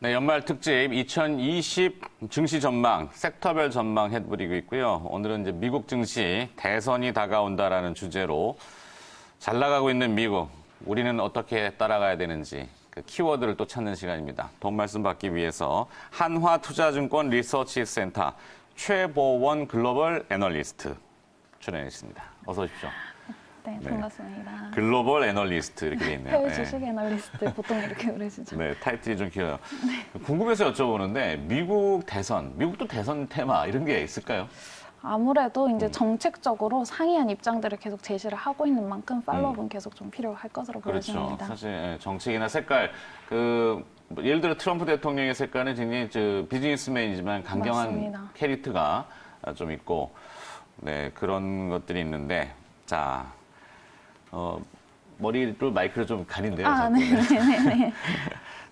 네, 연말 특집 2020 증시 전망, 섹터별 전망 해드리고 있고요. 오늘은 이제 미국 증시 대선이 다가온다라는 주제로 잘 나가고 있는 미국, 우리는 어떻게 따라가야 되는지 그 키워드를 또 찾는 시간입니다. 도움 말씀 받기 위해서 한화투자증권 리서치센터 최보원 글로벌 애널리스트 출연했습니다. 어서 오십시오. 네, 반갑습니다. 글로벌 애널리스트 이렇게 돼 있네요. 해외 주식 애널리스트 보통 이렇게 부르시죠. 네, 타이틀이 좀 길어요. 네. 궁금해서 여쭤보는데 미국 대선, 미국도 대선 테마 이런 게 있을까요? 아무래도 이제 정책적으로 상이한 입장들을 계속 제시를 하고 있는 만큼 팔로우는 계속 좀 필요할 것으로 보여집니다. 그렇죠. 사실 정책이나 색깔, 예를 들어 트럼프 대통령의 색깔은 굉장히 비즈니스맨이지만 강경한 맞습니다. 캐릭터가 좀 있고, 네, 그런 것들이 있는데, 자, 머리를 마이크를 좀 가린대요. 네네네.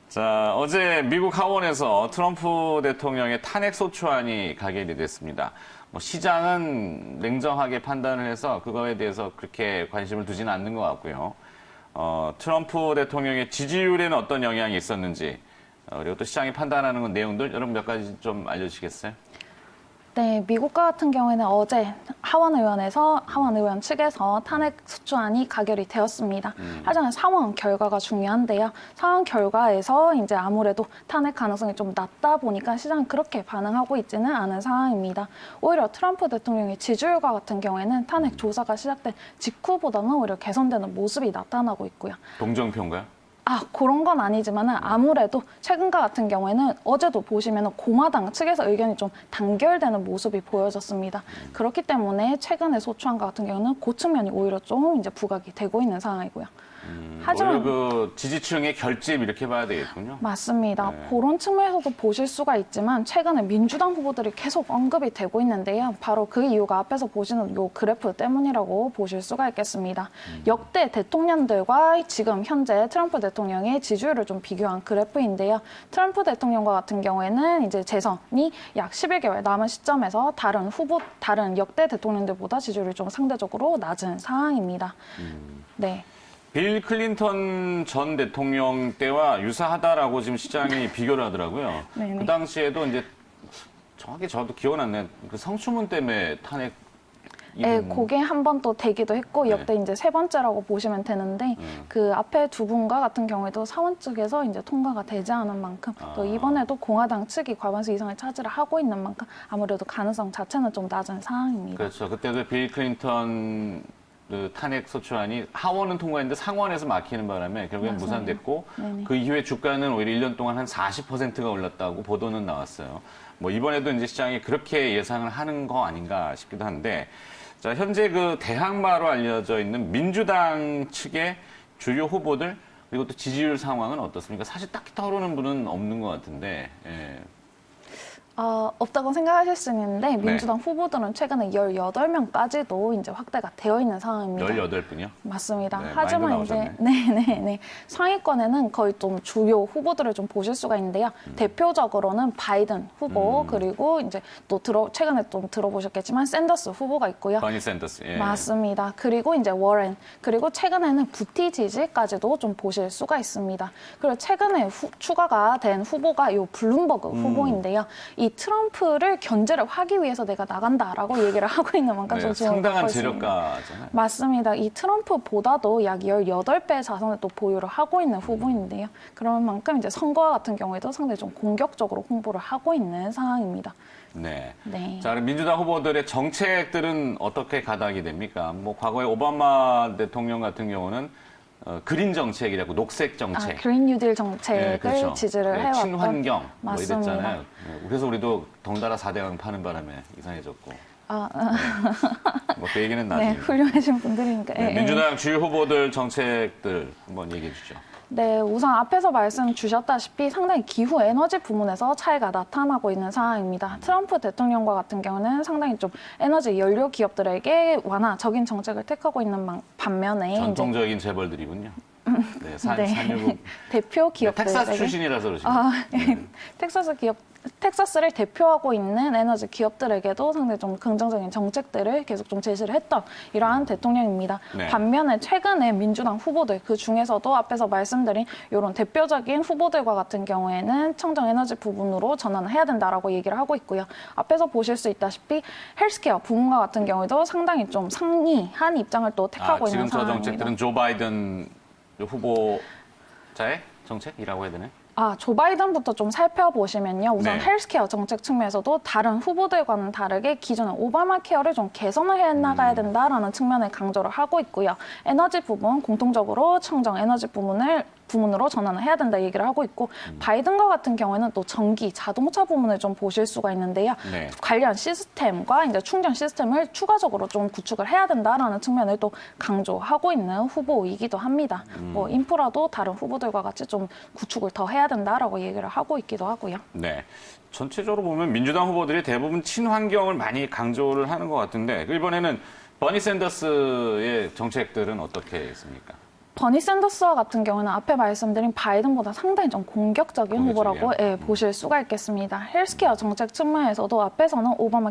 자, 어제 미국 하원에서 트럼프 대통령의 탄핵 소추안이 가결이 됐습니다. 시장은 냉정하게 판단을 해서 그거에 대해서 그렇게 관심을 두지는 않는 것 같고요. 트럼프 대통령의 지지율에는 어떤 영향이 있었는지, 그리고 또 시장이 판단하는 내용들 여러분 몇 가지 좀 알려주시겠어요? 네, 미국 같은 경우에는 어제 하원 의원 측에서 탄핵 소추안이 가결이 되었습니다. 하지만 상원 결과가 중요한데요. 상원 결과에서 이제 아무래도 탄핵 가능성이 좀 낮다 보니까 시장은 그렇게 반응하고 있지는 않은 상황입니다. 오히려 트럼프 대통령의 지지율과 같은 경우에는 탄핵 조사가 시작된 직후보다는 오히려 개선되는 모습이 나타나고 있고요. 동정표인가요? 그런 건 아니지만은 아무래도 최근과 같은 경우에는 어제도 보시면은 공화당 측에서 의견이 좀 단결되는 모습이 보여졌습니다. 그렇기 때문에 최근의 소추안과 같은 경우는 그 측면이 오히려 좀 이제 부각이 되고 있는 상황이고요. 하지만 오히려 지지층의 결집 이렇게 봐야 되겠군요. 맞습니다. 네. 그런 측면에서도 보실 수가 있지만 최근에 민주당 후보들이 계속 언급이 되고 있는데요. 바로 그 이유가 앞에서 보시는 이 그래프 때문이라고 보실 수가 있겠습니다. 역대 대통령들과 지금 현재 트럼프 대통령의 지지율을 좀 비교한 그래프인데요. 트럼프 대통령과 같은 경우에는 이제 재선이 약 11개월 남은 시점에서 다른 역대 대통령들보다 지지율이 좀 상대적으로 낮은 상황입니다. 네. 빌 클린턴 전 대통령 때와 유사하다라고 지금 시장이 비교를 하더라고요. 네네. 그 당시에도 이제 정확히 저도 기억은 안 나요. 그 성추문 때문에 탄핵. 네, 그게 한 번 또 되기도 했고 역대 이제 세 번째라고 보시면 되는데 그 앞에 두 분과 같은 경우에도 사원 측에서 이제 통과가 되지 않은 만큼 또 이번에도 공화당 측이 과반수 이상을 차지를 하고 있는 만큼 아무래도 가능성 자체는 좀 낮은 상황입니다. 그렇죠. 그때도 빌 클린턴 그 탄핵 소추안이 하원은 통과했는데 상원에서 막히는 바람에 결국엔 맞아요. 무산됐고 네네. 그 이후에 주가는 오히려 1년 동안 한 40%가 올랐다고 보도는 나왔어요. 이번에도 이제 시장이 그렇게 예상을 하는 거 아닌가 싶기도 한데 자, 현재 그 대항마로 알려져 있는 민주당 측의 주요 후보들 그리고 또 지지율 상황은 어떻습니까? 사실 딱히 떠오르는 분은 없는 것 같은데. 예. 없다고 생각하실 수 있는데 민주당 후보들은 최근에 18명까지도 이제 확대가 되어 있는 상황입니다. 18분이요? 맞습니다. 네, 하지만 이제 네네네 상위권에는 거의 좀 주요 후보들을 좀 보실 수가 있는데요. 대표적으로는 바이든 후보 그리고 이제 또 최근에 좀 들어보셨겠지만 샌더스 후보가 있고요. 버니 샌더스. 예. 맞습니다. 그리고 이제 워렌 그리고 최근에는 부티지지까지도 좀 보실 수가 있습니다. 그리고 최근에 추가가 된 후보가 이 블룸버그 후보인데요. 이 트럼프를 견제를 하기 위해서 내가 나간다라고 얘기를 하고 있는 만큼 네, 지금 상당한 재력가잖아요. 맞습니다. 이 트럼프보다도 약 18배 자산을 또 보유를 하고 있는 후보인데요. 그런 만큼 이제 선거와 같은 경우에도 상당히 좀 공격적으로 홍보를 하고 있는 상황입니다. 네. 네. 자, 그럼 민주당 후보들의 정책들은 어떻게 가닥이 됩니까? 과거에 오바마 대통령 같은 경우는 그린 정책이라고 녹색 정책. 그린 뉴딜 정책을 네, 그렇죠. 지지를 해왔던. 친환경 맞습니다. 이랬잖아요. 그래서 우리도 덩달아 4대강 파는 바람에 이상해졌고. 그 얘기는 나중에. 네, 훌륭하신 분들이니까. 네, 민주당 주요 후보들 정책들 한번 얘기해 주죠. 네, 우선 앞에서 말씀 주셨다시피 상당히 기후 에너지 부문에서 차이가 나타나고 있는 상황입니다. 트럼프 대통령과 같은 경우는 상당히 좀 에너지 연료 기업들에게 완화적인 정책을 택하고 있는 반면에 전통적인 재벌들이군요. 네, 네. 산유국 대표 기업들 텍사스 출신이라서 그러시죠. 텍사스 기업 텍사스를 대표하고 있는 에너지 기업들에게도 상당히 좀 긍정적인 정책들을 계속 좀 제시를 했던 이러한 대통령입니다. 네. 반면에 최근에 민주당 후보들 그 중에서도 앞에서 말씀드린 이런 대표적인 후보들과 같은 경우에는 청정 에너지 부분으로 전환을 해야 된다라고 얘기를 하고 있고요. 앞에서 보실 수 있다시피 헬스케어 부분과 같은 경우에도 상당히 좀 상이한 입장을 또 택하고 있는 지금 저 상황입니다. 정책들은 조 바이든 후보자의 정책이라고 해야 되나요? 조 바이든부터 좀 살펴보시면요. 우선 네. 헬스케어 정책 측면에서도 다른 후보들과는 다르게 기존의 오바마 케어를 좀 개선을 해 나가야 된다라는 측면을 강조를 하고 있고요. 에너지 부분, 공통적으로 청정 에너지 부문으로 전환을 해야 된다 얘기를 하고 있고 바이든과 같은 경우에는 또 전기, 자동차 부문을 좀 보실 수가 있는데요. 네. 관련 시스템과 이제 충전 시스템을 추가적으로 좀 구축을 해야 된다라는 측면을 또 강조하고 있는 후보이기도 합니다. 뭐 인프라도 다른 후보들과 같이 좀 구축을 더 해야 된다라고 얘기를 하고 있기도 하고요. 네. 전체적으로 보면 민주당 후보들이 대부분 친환경을 많이 강조를 하는 것 같은데 이번에는 버니 샌더스의 정책들은 어떻게 있습니까? 버니 샌더스와 같은 경우는 앞에 말씀드린 바이든보다 상당히 좀 공격적인 후보라고 보실 수가 있겠습니다. 헬스케어 정책 측면에서도 앞에서는 오바마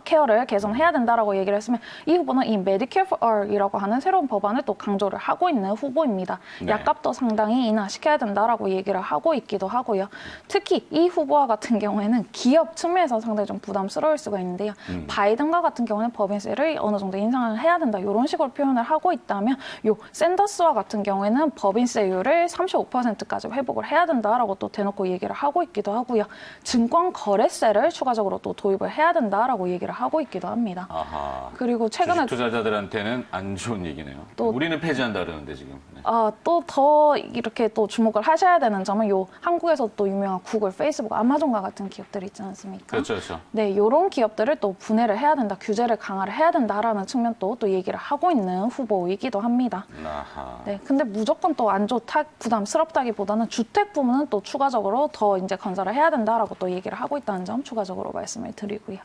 케어를 개선해야 된다라고 얘기를 했으면 이 후보는 이 Medicare for All이라고 하는 새로운 법안을 또 강조를 하고 있는 후보입니다. 네. 약값도 상당히 인하시켜야 된다라고 얘기를 하고 있기도 하고요. 특히 이 후보와 같은 경우에는 기업 측면에서 상당히 좀 부담스러울 수가 있는데요. 바이든과 같은 경우는 법인세를 어느 정도 인상을 해야 된다 이런 식으로 표현을 하고 있다면 요 샌더스와 같은 경우에는 법인세율을 35%까지 회복을 해야 된다라고 또 대놓고 얘기를 하고 있기도 하고요. 증권 거래세를 추가적으로 또 도입을 해야 된다라고 얘기를 하고 있기도 합니다. 아하. 그리고 최근에 주식 투자자들한테는 안 좋은 얘기네요. 또- 우리는 폐지한다 그러는데 지금. 네. 또 더 이렇게 또 주목을 하셔야 되는 점은 요 한국에서 또 유명한 구글, 페이스북, 아마존과 같은 기업들이 있지 않습니까? 그렇죠, 그렇죠. 네, 이런 기업들을 또 분해를 해야 된다, 규제를 강화를 해야 된다라는 측면도 또 얘기를 하고 있는 후보이기도 합니다. 아하. 네, 근데 무조건 또 안 좋다, 부담스럽다기보다는 주택 부문은 또 추가적으로 더 이제 건설을 해야 된다라고 또 얘기를 하고 있다는 점 추가적으로 말씀을 드리고요.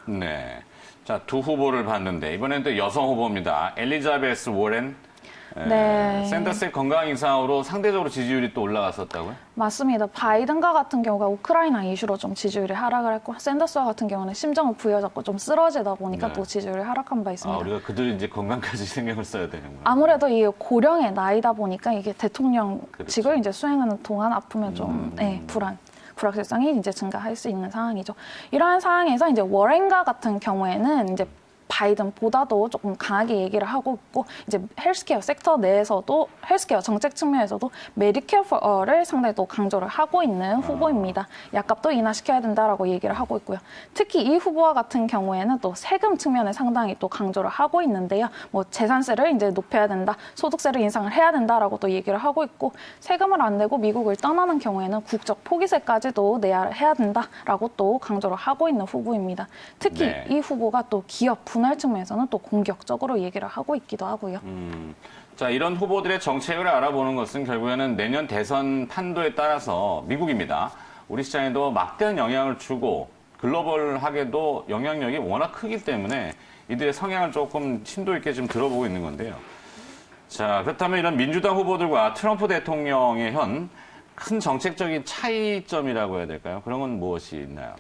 네. 자, 두 후보를 봤는데 이번엔 또 여성 후보입니다. 엘리자베스 워렌. 네. 샌더스의 건강 이상으로 상대적으로 지지율이 또 올라갔었다고요? 맞습니다. 바이든과 같은 경우가 우크라이나 이슈로 좀 지지율이 하락을 했고 샌더스와 같은 경우는 심정을 부여잡고 좀 쓰러지다 보니까 네. 또 지지율이 하락한 바 있습니다. 우리가 그들 이제 건강까지 신경을 써야 되는구나. 아무래도 이 고령의 나이다 보니까 이게 대통령직을 그렇죠. 이제 수행하는 동안 아프면 좀 불확실성이 이제 증가할 수 있는 상황이죠. 이러한 상황에서 이제 워렌과 같은 경우에는 이제 바이든보다도 조금 강하게 얘기를 하고 있고 이제 헬스케어 섹터 내에서도 헬스케어 정책 측면에서도 메디케어 for all을 상당히 또 강조를 하고 있는 후보입니다. 약값도 인하시켜야 된다라고 얘기를 하고 있고요. 특히 이 후보와 같은 경우에는 또 세금 측면에 상당히 또 강조를 하고 있는데요. 뭐 재산세를 이제 높여야 된다, 소득세를 인상을 해야 된다라고 또 얘기를 하고 있고 세금을 안 내고 미국을 떠나는 경우에는 국적 포기세까지도 내야 해야 된다라고 또 강조를 하고 있는 후보입니다. 특히 네. 이 후보가 또 기업 분할 측면에서는 또 공격적으로 얘기를 하고 있기도 하고요. 자, 이런 후보들의 정책을 알아보는 것은 결국에는 내년 대선 판도에 따라서 미국입니다. 우리 시장에도 막대한 영향을 주고 글로벌하게도 영향력이 워낙 크기 때문에 이들의 성향을 조금 심도 있게 좀 들어보고 있는 건데요. 자, 그렇다면 이런 민주당 후보들과 트럼프 대통령의 현 큰 정책적인 차이점이라고 해야 될까요? 그런 건 무엇이 있나요?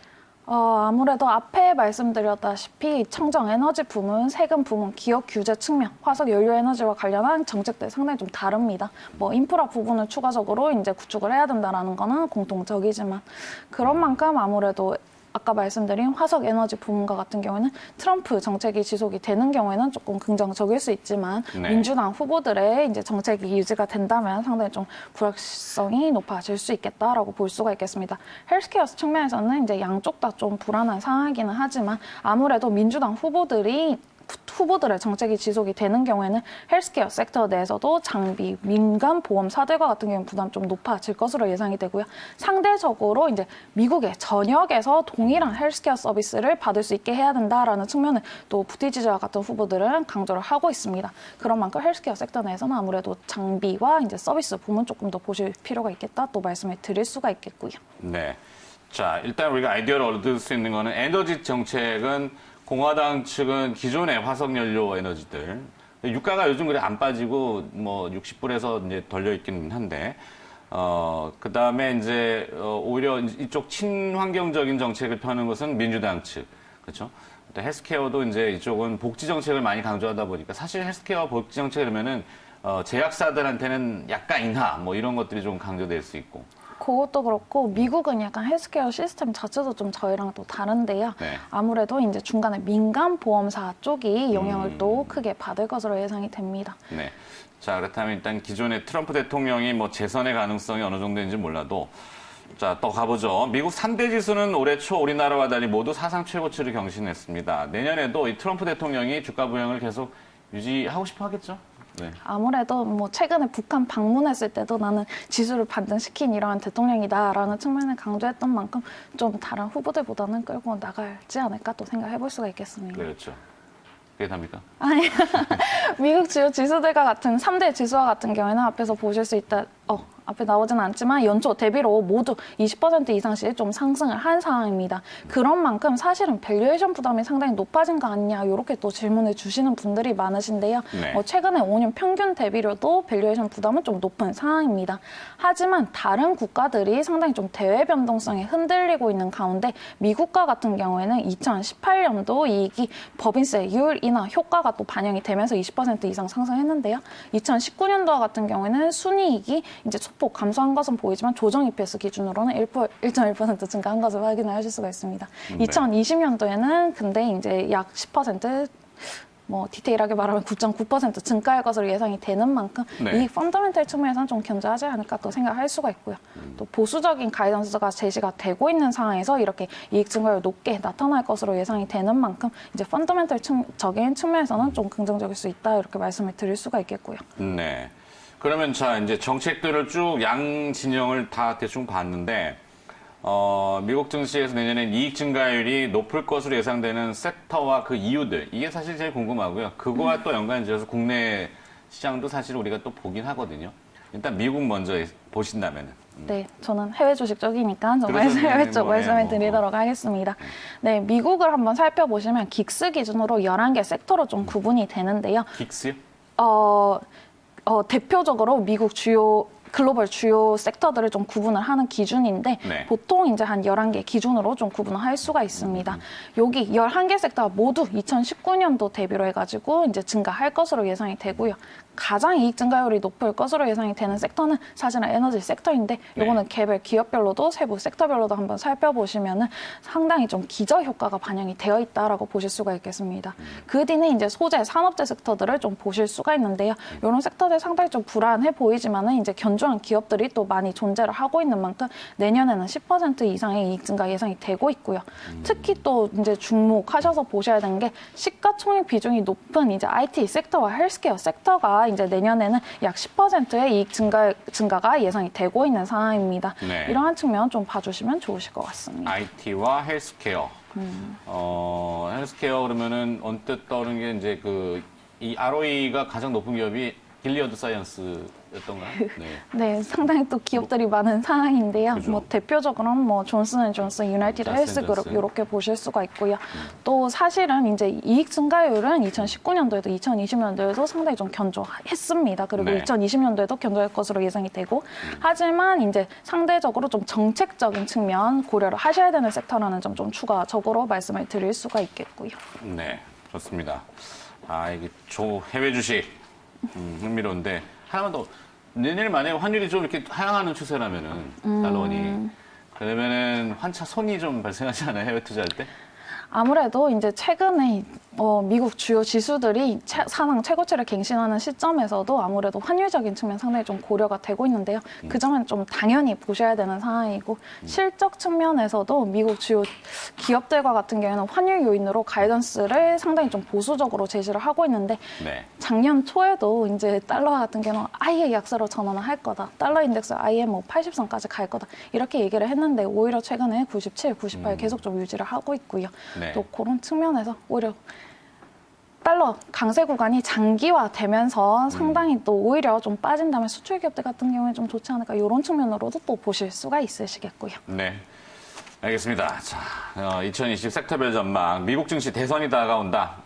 아무래도 앞에 말씀드렸다시피 청정 에너지 부문, 세금 부문, 기업 규제 측면, 화석 연료 에너지와 관련한 정책들 상당히 좀 다릅니다. 뭐 인프라 부분을 추가적으로 이제 구축을 해야 된다라는 거는 공통적이지만 그런 만큼 아무래도 아까 말씀드린 화석 에너지 부문과 같은 경우에는 트럼프 정책이 지속이 되는 경우에는 조금 긍정적일 수 있지만 네. 민주당 후보들의 이제 정책이 유지가 된다면 상당히 좀 불확실성이 높아질 수 있겠다라고 볼 수가 있겠습니다. 헬스케어 측면에서는 이제 양쪽 다 좀 불안한 상황이기는 하지만 아무래도 민주당 후보들의 정책이 지속이 되는 경우에는 헬스케어 섹터 내에서도 장비, 민간 보험사들과 같은 경우는 부담 좀 높아질 것으로 예상이 되고요. 상대적으로 이제 미국의 전역에서 동일한 헬스케어 서비스를 받을 수 있게 해야 된다라는 측면을 또 부티지지와 같은 후보들은 강조를 하고 있습니다. 그런 만큼 헬스케어 섹터 내에서는 아무래도 장비와 이제 서비스 부분 조금 더 보실 필요가 있겠다 또 말씀을 드릴 수가 있겠고요. 네. 자, 일단 우리가 아이디어를 얻을 수 있는 거는 에너지 정책은 공화당 측은 기존의 화석연료 에너지들 유가가 요즘 그래 안 빠지고 뭐 60불에서 이제 덜려 있기는 한데 그 다음에 이제, 오히려 이쪽 친환경적인 정책을 펴는 것은 민주당 측. 그렇죠? 또 헬스케어도 이제 이쪽은 복지 정책을 많이 강조하다 보니까 사실 헬스케어 복지 정책이라면은, 제약사들한테는 약간 인하, 뭐 이런 것들이 좀 강조될 수 있고. 그것도 그렇고 미국은 약간 헬스케어 시스템 자체도 좀 저희랑 또 다른데요. 네. 아무래도 이제 중간에 민간 보험사 쪽이 영향을 또 크게 받을 것으로 예상이 됩니다. 네. 자, 그렇다면 일단 기존의 트럼프 대통령이 뭐 재선의 가능성이 어느 정도인지 몰라도 자, 또 가보죠. 미국 3대 지수는 올해 초 우리나라와 달리 모두 사상 최고치를 경신했습니다. 내년에도 이 트럼프 대통령이 주가 부양을 계속 유지하고 싶어 하겠죠? 네. 아무래도 뭐 최근에 북한 방문했을 때도 나는 지수를 반등시킨 이러한 대통령이다라는 측면을 강조했던 만큼 좀 다른 후보들보다는 끌고 나가지 않을까 또 생각해 볼 수가 있겠습니다. 그렇죠. 그게 답니까? 아니, 미국 주요 지수들과 같은 3대 지수와 같은 경우에는 앞에서 보실 수 있다. 앞에 나오진 않지만 연초 대비로 모두 20% 이상씩 좀 상승을 한 상황입니다. 그런 만큼 사실은 밸류에이션 부담이 상당히 높아진 거 아니냐 이렇게 또 질문을 주시는 분들이 많으신데요. 네. 최근에 5년 평균 대비로도 밸류에이션 부담은 좀 높은 상황입니다. 하지만 다른 국가들이 상당히 좀 대외 변동성에 흔들리고 있는 가운데 미국과 같은 경우에는 2018년도 이익이 법인세율 인하 효과가 또 반영이 되면서 20% 이상 상승했는데요. 2019년도와 같은 경우에는 순이익이 이제 소폭 감소한 것은 보이지만 조정 EPS 기준으로는 1.1% 증가한 것을 확인을 하실 수가 있습니다. 네. 2020년도에는 근데 이제 약 10%, 뭐 디테일하게 말하면 9.9% 증가할 것으로 예상이 되는 만큼 네. 이 펀더멘털 측면에서는 좀 견제하지 않을까 또 생각할 수가 있고요. 또 보수적인 가이던스가 제시가 되고 있는 상황에서 이렇게 이익 증가율 높게 나타날 것으로 예상이 되는 만큼 이제 펀더멘털적인 측면에서는 좀 긍정적일 수 있다 이렇게 말씀을 드릴 수가 있겠고요. 네. 그러면 자, 이제 정책들을 쭉 양 진영을 다 대충 봤는데, 미국 증시에서 내년엔 이익 증가율이 높을 것으로 예상되는 섹터와 그 이유들, 이게 사실 제일 궁금하고요. 그거와 또 연관지어서 국내 시장도 사실 우리가 또 보긴 하거든요. 일단 미국 먼저 보신다면은. 네, 저는 해외 주식 쪽이니까 정말 그러면 해외 쪽 뭐, 말씀을 뭐. 드리도록 하겠습니다. 네, 미국을 한번 살펴보시면 긱스 기준으로 11개 섹터로 좀 구분이 되는데요. 긱스요? 대표적으로 미국 글로벌 주요 섹터들을 좀 구분을 하는 기준인데 네. 보통 이제 한 11개 기준으로 좀 구분을 할 수가 있습니다. 여기 11개 섹터가 모두 2019년도 대비로 해가지고 이제 증가할 것으로 예상이 되고요. 가장 이익 증가율이 높을 것으로 예상이 되는 섹터는 사실은 에너지 섹터인데 이거는 개별 기업별로도 세부 섹터별로도 한번 살펴보시면은 상당히 좀 기저 효과가 반영이 되어 있다라고 보실 수가 있겠습니다. 그 뒤는 이제 소재, 산업재 섹터들을 좀 보실 수가 있는데요. 이런 섹터들 상당히 좀 불안해 보이지만은 이제 견조한 기업들이 또 많이 존재를 하고 있는 만큼 내년에는 10% 이상의 이익 증가 예상이 되고 있고요. 특히 또 이제 주목하셔서 보셔야 되는 게 시가총액 비중이 높은 이제 IT 섹터와 헬스케어 섹터가 이제 내년에는 약 10%의 이익 증가가 예상이 되고 있는 상황입니다. 네. 이러한 측면 좀 봐주시면 좋으실 것 같습니다. IT와 헬스케어. 헬스케어 그러면은 언뜻 떠오르는 게 이제 이 ROE가 가장 높은 기업이 길리어드 사이언스였던가요? 네. 네, 상당히 또 기업들이 많은 상황인데요. 그죠. 뭐 대표적으로는 뭐 존슨앤존슨, 유나이티드 헬스그룹 이렇게 보실 수가 있고요. 또 사실은 이제 이익 증가율은 2019년도에도 2020년도에도 상당히 좀 견조했습니다. 그리고 네. 2020년도에도 견조할 것으로 예상이 되고 하지만 이제 상대적으로 좀 정책적인 측면 고려를 하셔야 되는 섹터라는 점 좀 추가적으로 말씀을 드릴 수가 있겠고요. 네, 좋습니다. 이게 해외 주식 흥미로운데 하나만 더 내년 만에 환율이 좀 이렇게 하향하는 추세라면은 달러원이 그러면은 환차 손이 좀 발생하지 않아요? 해외 투자할 때? 아무래도 이제 최근에 미국 주요 지수들이 사상 최고치를 갱신하는 시점에서도 아무래도 환율적인 측면 상당히 좀 고려가 되고 있는데요. 그 점은 좀 당연히 보셔야 되는 상황이고 실적 측면에서도 미국 주요 기업들과 같은 경우에는 환율 요인으로 가이던스를 상당히 좀 보수적으로 제시를 하고 있는데 네. 작년 초에도 이제 달러와 같은 경우는 아예 약세로 전환을 할 거다. 달러 인덱스 아예 뭐 80선까지 갈 거다. 이렇게 얘기를 했는데 오히려 최근에 97, 98 계속 좀 유지를 하고 있고요. 네. 또 그런 측면에서 오히려 달러 강세 구간이 장기화되면서 상당히 또 오히려 좀 빠진다면 수출 기업들 같은 경우에 좀 좋지 않을까 이런 측면으로도 또 보실 수가 있으시겠고요. 네. 알겠습니다. 자, 2020 섹터별 전망, 미국 증시 대선이 다가온다.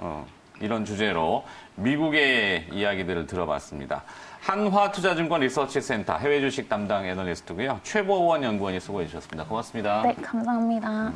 이런 주제로 미국의 이야기들을 들어봤습니다. 한화투자증권 리서치센터 해외 주식 담당 애널리스트고요. 최보원 연구원이 수고해 주셨습니다. 고맙습니다. 네, 감사합니다.